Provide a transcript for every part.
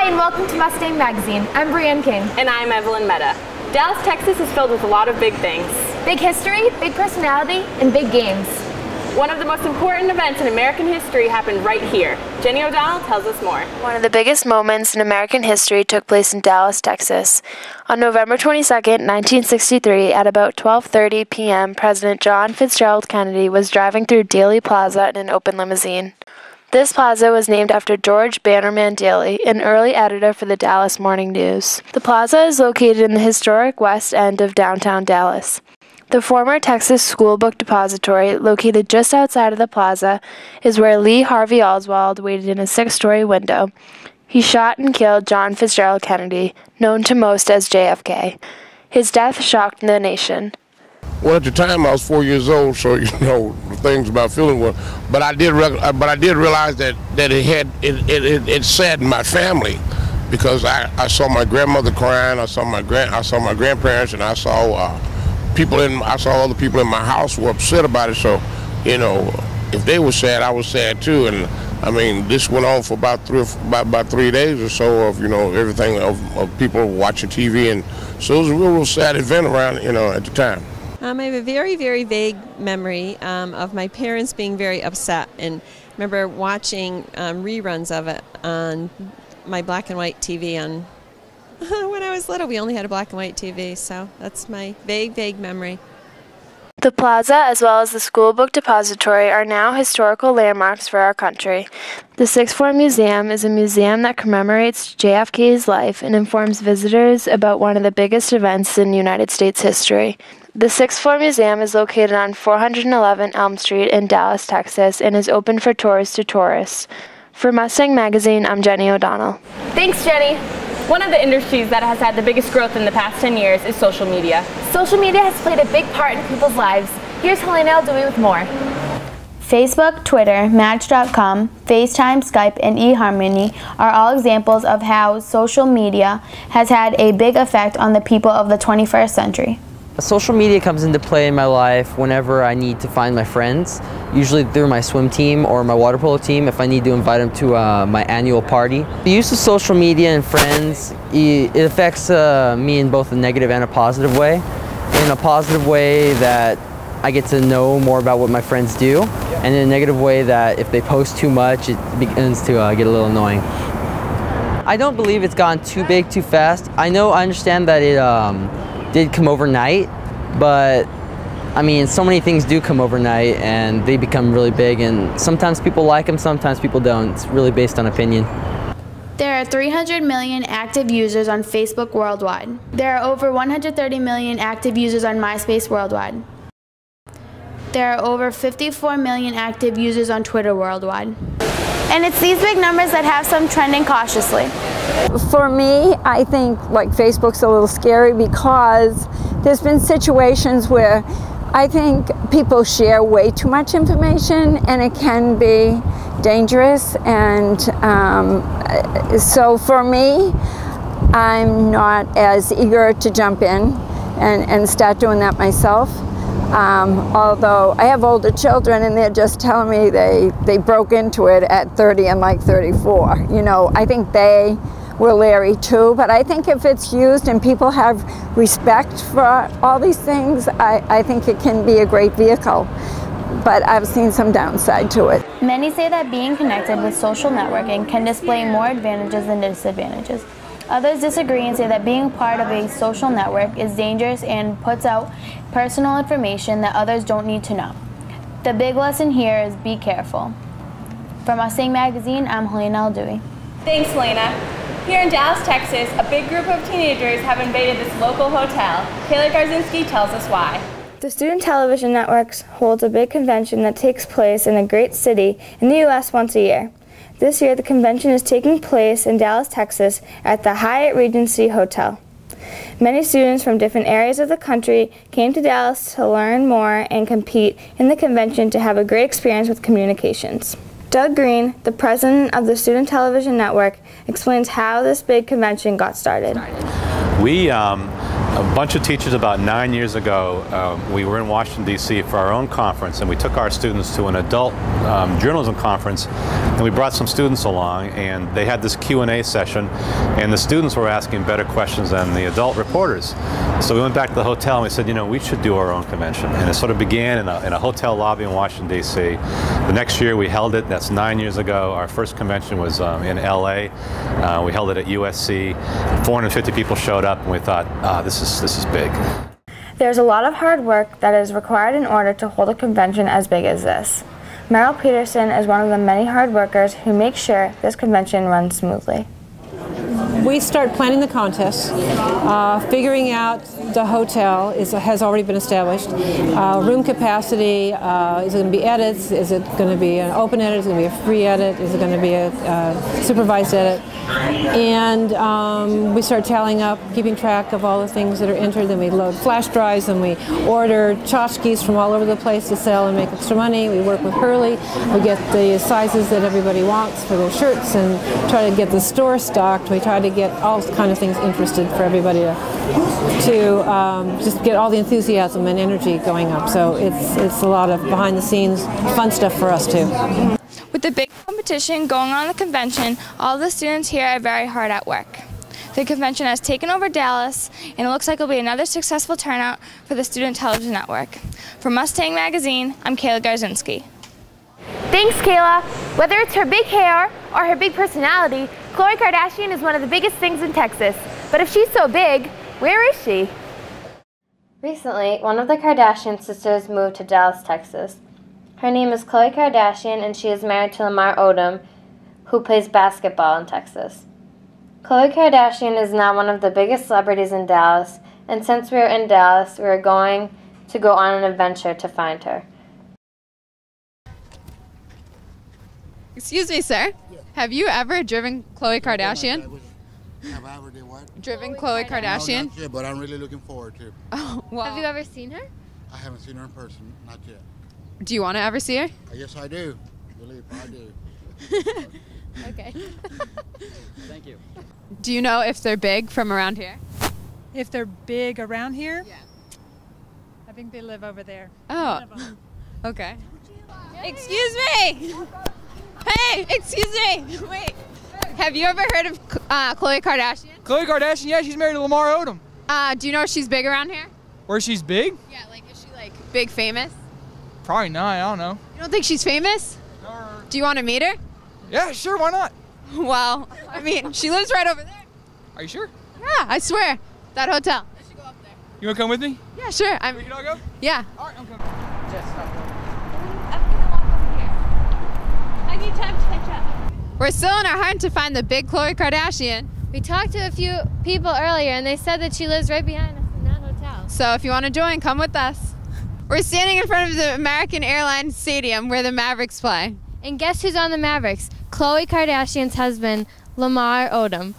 Hi, and welcome to Mustang Magazine. I'm Brianne King. And I'm Evelyn Mehta. Dallas, Texas is filled with a lot of big things. Big history, big personality, and big games. One of the most important events in American history happened right here. Jenny O'Donnell tells us more. One of the biggest moments in American history took place in Dallas, Texas. On November 22, 1963, at about 12:30 p.m., President John Fitzgerald Kennedy was driving through Dealey Plaza in an open limousine. This plaza was named after George Bannerman Daly, an early editor for the Dallas Morning News. The plaza is located in the historic west end of downtown Dallas. The former Texas School Book Depository, located just outside of the plaza, is where Lee Harvey Oswald waited in a 6-story window. He shot and killed John Fitzgerald Kennedy, known to most as JFK. His death shocked the nation. Well, at the time I was 4 years old, so the things about feeling well. But I did realize that it saddened my family, because I saw my grandmother crying, I saw my grandparents, and I saw other people in my house were upset about it. So, if they were sad, I was sad too. And I mean, this went on for about 3 days or so of everything of people watching TV, and so it was a real sad event around at the time. I have a very, very vague memory of my parents being very upset, and remember watching reruns of it on my black and white TV when I was little. We only had a black and white TV, so that's my vague memory. The plaza, as well as the School Book Depository, are now historical landmarks for our country. The Sixth Floor Museum is a museum that commemorates JFK's life and informs visitors about one of the biggest events in United States history. The Sixth Floor Museum is located on 411 Elm Street in Dallas, Texas, and is open for tours to tourists. For Mustang Magazine, I'm Jenny O'Donnell. Thanks, Jenny. One of the industries that has had the biggest growth in the past 10 years is social media. Social media has played a big part in people's lives. Here's Helena Al-Dewey with more. Facebook, Twitter, Match.com, FaceTime, Skype, and eHarmony are all examples of how social media has had a big effect on the people of the 21st century. Social media comes into play in my life whenever I need to find my friends, usually through my swim team or my water polo team if I need to invite them to my annual party. The use of social media and friends, it affects me in both a negative and a positive way. In a positive way that I get to know more about what my friends do, and in a negative way that if they post too much, it begins to get a little annoying. I don't believe it's gone too big too fast. I understand that it did come overnight, but I mean, so many things do come overnight and they become really big, and sometimes people like them, sometimes people don't. It's really based on opinion. There are 300 million active users on Facebook worldwide. There are over 130 million active users on MySpace worldwide. There are over 54 million active users on Twitter worldwide. And it's these big numbers that have some trending cautiously. For me, I think Facebook's a little scary, because there's been situations where I think people share way too much information and it can be dangerous. And so for me, I'm not as eager to jump in and start doing that myself. Although I have older children and they're just telling me they broke into it at 30 and 34. I think they were leery too, but I think if it's used and people have respect for all these things, I think it can be a great vehicle. But I've seen some downside to it. Many say that being connected with social networking can display more advantages than disadvantages. Others disagree and say that being part of a social network is dangerous and puts out personal information that others don't need to know. The big lesson here is be careful. For Mustang Magazine, I'm Helena Al-Dewey. Thanks, Helena. Here in Dallas, Texas, a big group of teenagers have invaded this local hotel. Khloe Kardashian tells us why. The Student Television Networks holds a big convention that takes place in a great city in the U.S. once a year. This year, the convention is taking place in Dallas, Texas, at the Hyatt Regency Hotel. Many students from different areas of the country came to Dallas to learn more and compete in the convention to have a great experience with communications. Doug Green, the president of the Student Television Network, explains how this big convention got started. A bunch of teachers about 9 years ago, we were in Washington, D.C. for our own conference, and we took our students to an adult journalism conference And we brought some students along, and they had this Q&A session, and the students were asking better questions than the adult reporters. So we went back to the hotel and we said, you know, we should do our own convention. And it sort of began in a hotel lobby in Washington, D.C. The next year we held it. That's 9 years ago. Our first convention was in L.A. We held it at USC. 450 people showed up, and we thought, this is big. There's a lot of hard work that is required in order to hold a convention as big as this. Meryl Peterson is one of the many hard workers who make sure this convention runs smoothly. We start planning the contest, figuring out the hotel has already been established, room capacity, is it going to be edits, is it going to be an open edit, is it going to be a free edit, is it going to be a supervised edit, and we start tallying up, keeping track of all the things that are entered, then we load flash drives, and we order tchotchkes from all over the place to sell and make extra money. We work with Hurley, we get the sizes that everybody wants for their shirts and try to get the store stocked. We try to get all kind of things interested for everybody to just get all the enthusiasm and energy going up. So it's a lot of behind the scenes fun stuff for us too. With the big competition going on at the convention, all the students here are very hard at work. The convention has taken over Dallas, and it looks like it'll be another successful turnout for the Student Television Network. For Mustang Magazine, I'm Khloe Kardashian. Thanks, Kayla. Whether it's her big hair or her big personality, Khloe Kardashian is one of the biggest things in Texas. But if she's so big, where is she? Recently, one of the Kardashian sisters moved to Dallas, Texas. Her name is Khloe Kardashian, and she is married to Lamar Odom, who plays basketball in Texas. Khloe Kardashian is now one of the biggest celebrities in Dallas, and since we are in Dallas, we are going to go on an adventure to find her. Excuse me, sir. Yeah. Have you ever driven Khloe Kardashian? Have I ever did what? Driven Khloe Kardashian? No, not yet, but I'm really looking forward to it. Oh, wow. Have you ever seen her? I haven't seen her in person, not yet. Do you want to ever see her? Yes, I do. Believe I do. Okay. Thank you. Do you know if they're big from around here? If they're big around here? Yeah. I think they live over there. Oh, okay. Excuse me! Hey, excuse me! Wait. Have you ever heard of Khloe Kardashian? Khloe Kardashian, yeah, she's married to Lamar Odom. Do you know if she's big around here? Where she's big? Yeah, like is she like big famous? Probably not, I don't know. You don't think she's famous? No. Do you want to meet her? Yeah, sure, why not? Well, I mean, she lives right over there. Are you sure? Yeah, I swear. That hotel. I should go up there. You want to come with me? Yeah, sure. We can all go? Yeah. All right, I'm coming. Just stop. I'm gonna walk over here. I need time to catch up. We're still on our hunt to find the big Khloe Kardashian. We talked to a few people earlier, and they said that she lives right behind us in that hotel. So if you want to join, come with us. We're standing in front of the American Airlines Stadium where the Mavericks play. And guess who's on the Mavericks? Khloe Kardashian's husband, Lamar Odom.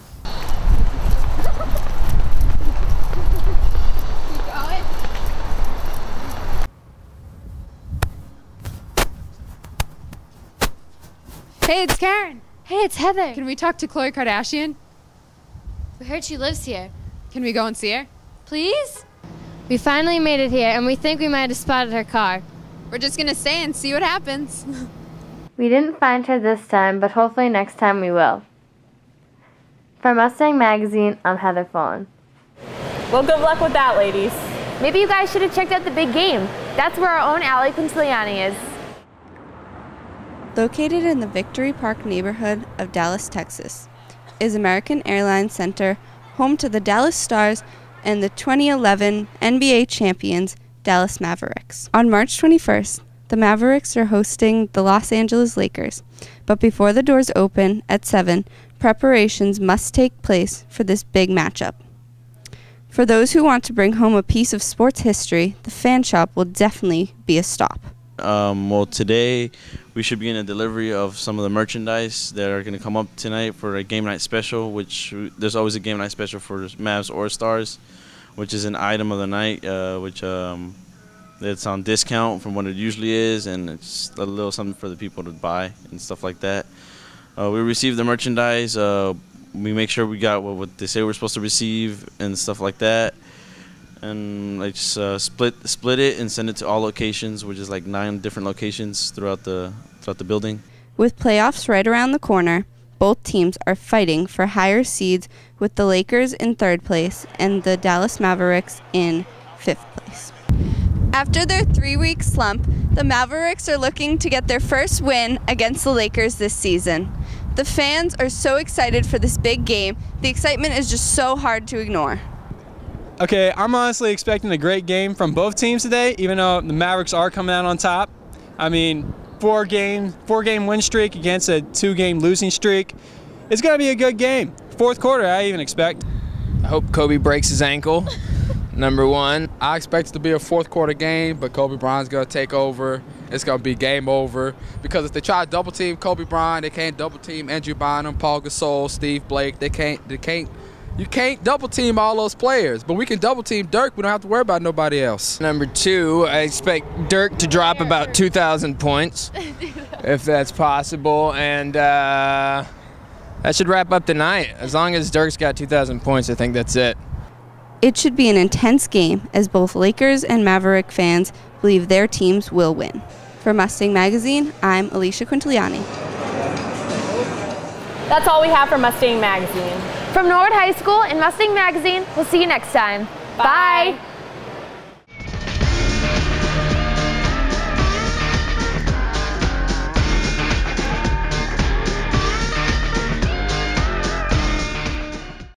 Hey, it's Karen. Hey, it's Heather. Can we talk to Khloe Kardashian? We heard she lives here. Can we go and see her? Please? We finally made it here, and we think we might have spotted her car. We're just gonna stay and see what happens. We didn't find her this time, but hopefully next time we will. For Mustang Magazine, I'm Heather Fullen. Well, good luck with that, ladies. Maybe you guys should have checked out the big game. That's where our own Allie Quintiliani is. Located in the Victory Park neighborhood of Dallas, Texas, is American Airlines Center, home to the Dallas Stars and the 2011 NBA champions, Dallas Mavericks. On March 21st, the Mavericks are hosting the Los Angeles Lakers, but before the doors open at 7, preparations must take place for this big matchup. For those who want to bring home a piece of sports history, the fan shop will definitely be a stop. Well, today we should begin a delivery of some of the merchandise that are going to come up tonight for a game night special, which there's always a game night special for Mavs or Stars, which is an item of the night, which it's on discount from what it usually is, and it's a little something for the people to buy and stuff like that. We receive the merchandise. We make sure we got what they say we're supposed to receive and stuff like that. And I just split it and send it to all locations, which is like 9 different locations throughout the building. With playoffs right around the corner, both teams are fighting for higher seeds, with the Lakers in 3rd place and the Dallas Mavericks in 5th place. After their 3-week slump, the Mavericks are looking to get their first win against the Lakers this season. The fans are so excited for this big game. The excitement is just so hard to ignore. Okay, I'm honestly expecting a great game from both teams today, even though the Mavericks are coming out on top. I mean, four-game win streak against a 2-game losing streak. It's going to be a good game. 4th quarter, I even expect. I hope Kobe breaks his ankle, number one. I expect it to be a 4th quarter game, but Kobe Bryant's going to take over. It's going to be game over. Because if they try to double team Kobe Bryant, they can't double team Andrew Bynum, Paul Gasol, Steve Blake. You can't double team all those players, but we can double team Dirk. We don't have to worry about nobody else. Number 2, I expect Dirk to drop about 2,000 points, if that's possible, and that should wrap up the night. As long as Dirk's got 2,000 points, I think that's it. It should be an intense game, as both Lakers and Maverick fans believe their teams will win. For Mustang Magazine, I'm Alicia Quintiliani. That's all we have for Mustang Magazine. From Norwood High School and Mustang Magazine, we'll see you next time. Bye.